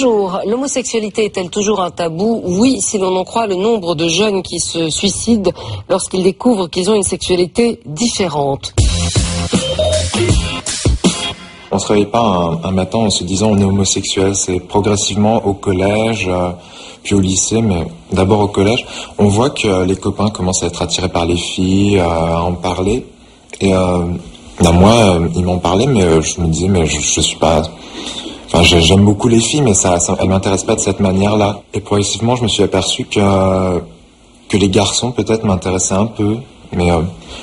Bonjour, l'homosexualité est-elle toujours un tabou? Oui, si l'on en croit le nombre de jeunes qui se suicident lorsqu'ils découvrent qu'ils ont une sexualité différente. On se réveille pas un matin en se disant on est homosexuel, c'est progressivement au collège, puis au lycée, mais d'abord au collège, on voit que les copains commencent à être attirés par les filles, à en parler. Et moi, ils m'en parlaient, mais je me disais, mais je suis pas... Enfin, j'aime beaucoup les filles, mais elles m'intéressent pas de cette manière-là. Et progressivement, je me suis aperçu que les garçons peut-être m'intéressaient un peu. Mais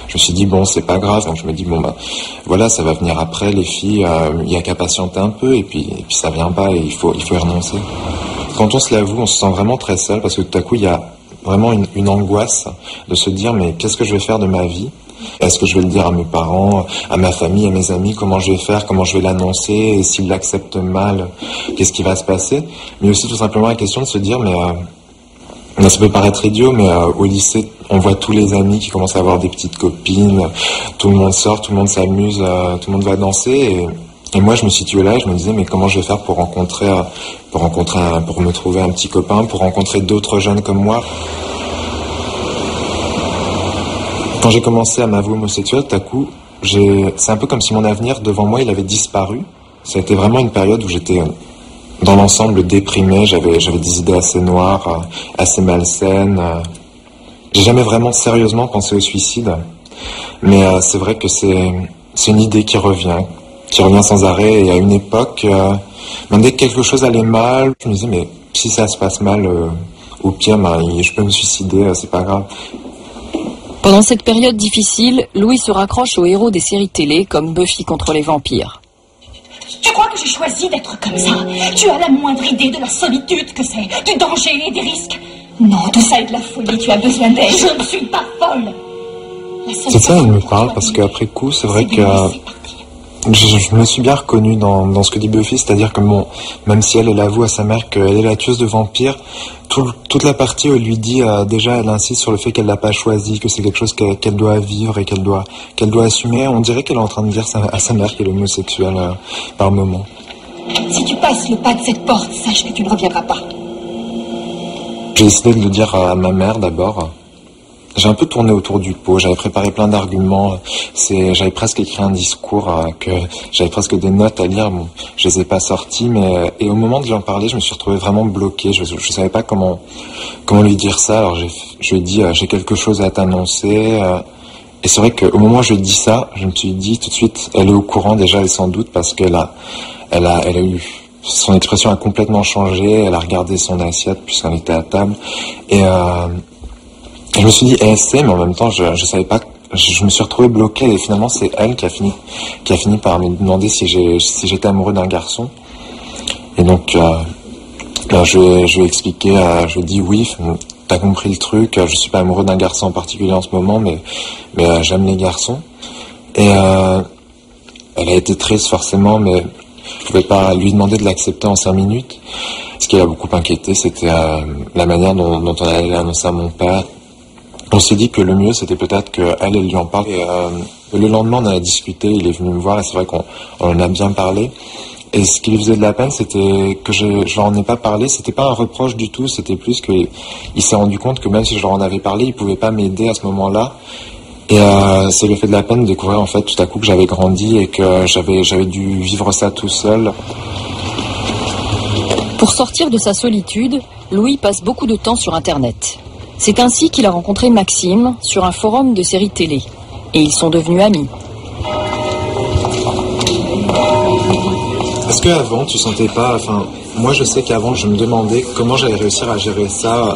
je me suis dit, bon, c'est pas grave. Donc je me dis, bon, bah, voilà, ça va venir après, les filles, il y a qu'à patienter un peu, et puis ça vient pas, et il faut y renoncer. Quand on se l'avoue, on se sent vraiment très seul, parce que tout à coup, il y a vraiment une angoisse de se dire, mais qu'est-ce que je vais faire de ma vie? Est-ce que je vais le dire à mes parents, à ma famille, à mes amis, comment je vais faire, comment je vais l'annoncer, et s'ils l'acceptent mal, qu'est-ce qui va se passer? Mais aussi tout simplement la question de se dire, mais ça peut paraître idiot, mais au lycée, on voit tous les amis qui commencent à avoir des petites copines, tout le monde sort, tout le monde s'amuse, tout le monde va danser, et moi je me situais là et je me disais, mais comment je vais faire pour me trouver un petit copain, pour rencontrer d'autres jeunes comme moi? Quand j'ai commencé à m'avouer homosexuel, tout à coup, c'est un peu comme si mon avenir devant moi, il avait disparu. Ça a été vraiment une période où j'étais dans l'ensemble déprimé, j'avais des idées assez noires, assez malsaines. J'ai jamais vraiment sérieusement pensé au suicide, mais c'est vrai que c'est une idée qui revient sans arrêt. Et à une époque, même dès que quelque chose allait mal, je me disais, mais si ça se passe mal, au pire, je peux me suicider, c'est pas grave. Pendant cette période difficile, Louis se raccroche aux héros des séries télé comme Buffy contre les vampires. Tu crois que j'ai choisi d'être comme ça? Tu as la moindre idée de la solitude que c'est, du danger et des risques? Non, tout ça est de la folie, tu as besoin d'aide. Je ne suis pas folle. C'est ça, elle me parle, parce qu'après coup, c'est vrai que je me suis bien reconnu dans ce que dit Buffy, c'est-à-dire que bon, même si elle avoue à sa mère qu'elle est la tueuse de vampires, toute la partie où elle lui dit déjà, elle insiste sur le fait qu'elle l'a pas choisi, que c'est quelque chose qu'elle doit vivre et qu'elle doit assumer. On dirait qu'elle est en train de dire à sa mère qu'elle est homosexuelle par moment. Si tu passes le pas de cette porte, sache que tu ne reviendras pas. J'ai décidé de le dire à ma mère d'abord. J'ai un peu tourné autour du pot, j'avais préparé plein d'arguments, j'avais presque écrit un discours, j'avais presque des notes à lire, bon, je les ai pas sorties, et au moment de lui en parler, je me suis retrouvé vraiment bloqué, je savais pas comment lui dire ça, alors je lui ai dit, j'ai quelque chose à t'annoncer, et c'est vrai qu'au moment où je lui ai dit ça, je me suis dit tout de suite, elle est au courant déjà, et sans doute, parce qu'elle a eu, son expression a complètement changé, elle a regardé son assiette puisqu'elle était à table, et je me suis dit, elle sait, mais en même temps, je savais pas, je me suis retrouvé bloqué, et finalement, c'est elle qui a fini par me demander si j'étais amoureux d'un garçon. Et donc, je lui ai expliqué, je lui ai dit, oui, t'as compris le truc, je suis pas amoureux d'un garçon en particulier en ce moment, mais j'aime les garçons. Et, elle a été triste, forcément, mais je pouvais pas lui demander de l'accepter en 5 minutes. Ce qui l'a beaucoup inquiété, c'était la manière dont on allait annoncer à mon père. On s'est dit que le mieux, c'était peut-être qu'elle lui en parle. Et le lendemain, on a discuté, il est venu me voir, et c'est vrai qu'on en a bien parlé. Et ce qui lui faisait de la peine, c'était que je leur en ai pas parlé. C'était pas un reproche du tout, c'était plus qu'il s'est rendu compte que même si je leur en avais parlé, il pouvait pas m'aider à ce moment-là. Et ça lui a fait de la peine de découvrir, en fait, tout à coup que j'avais grandi et que j'avais dû vivre ça tout seul. Pour sortir de sa solitude, Louis passe beaucoup de temps sur Internet. C'est ainsi qu'il a rencontré Maxime sur un forum de séries télé. Et ils sont devenus amis. Est-ce qu'avant, tu sentais pas... Enfin, moi, je sais qu'avant, je me demandais comment j'allais réussir à gérer ça.